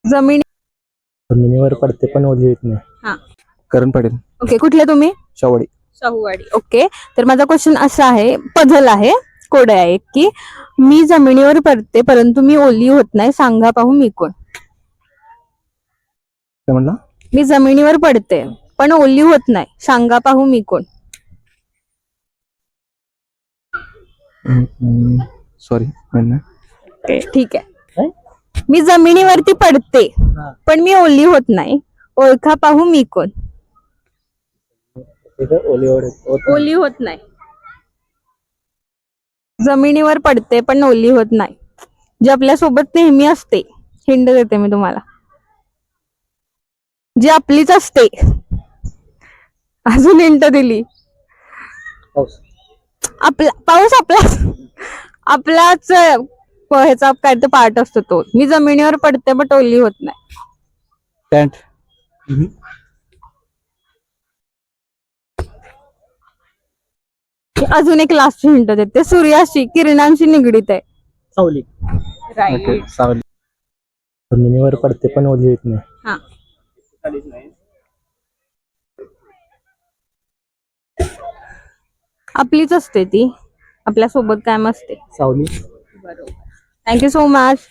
जमीन जमिनीवर पडते पण ओली येत नाही. हा करण पडेल. ओके, कुठले तुम्ही? शाहूवाडी. शाहूवाडी. ओके, तर माझा क्वेश्चन असा आहे, पझल आहे, कोड आहे की मी जमिनीवर पडते परंतु मी ओली होत नाही, सांगा पाहू मी कोण? काय म्हणला? मी जमिनीवर पडते पण ओली होत नाही, सांगा पाहू मी कोण? सॉरी. ओके, ठीक आहे. मी जमिनीवरती पडते पण मी ओली होत नाही, ओळखा पाहू मी कोण? ओली होत नाही, जमिनीवर पडते पण ओली होत नाही, जे आपल्या सोबत नेहमी असते. हिंट देते मी तुम्हाला, जी आपलीच असते. अजून हिंट दिली. पाऊस आपलाच ह्याचा काय तर पार्ट असतो तो. मी जमिनीवर पडते बट ओली होत नाही. पॅन्ट. अजून एक लास्ट हिंट देते, सूर्याशी किरणांशी निगडीत आहे. सावली. राईट. सावली. जमिनीवर पडते पण ओली येत नाही. हा, आपलीच असते ती, आपल्या सोबत कायम असते. सावली. बरोबर. Thank you so much.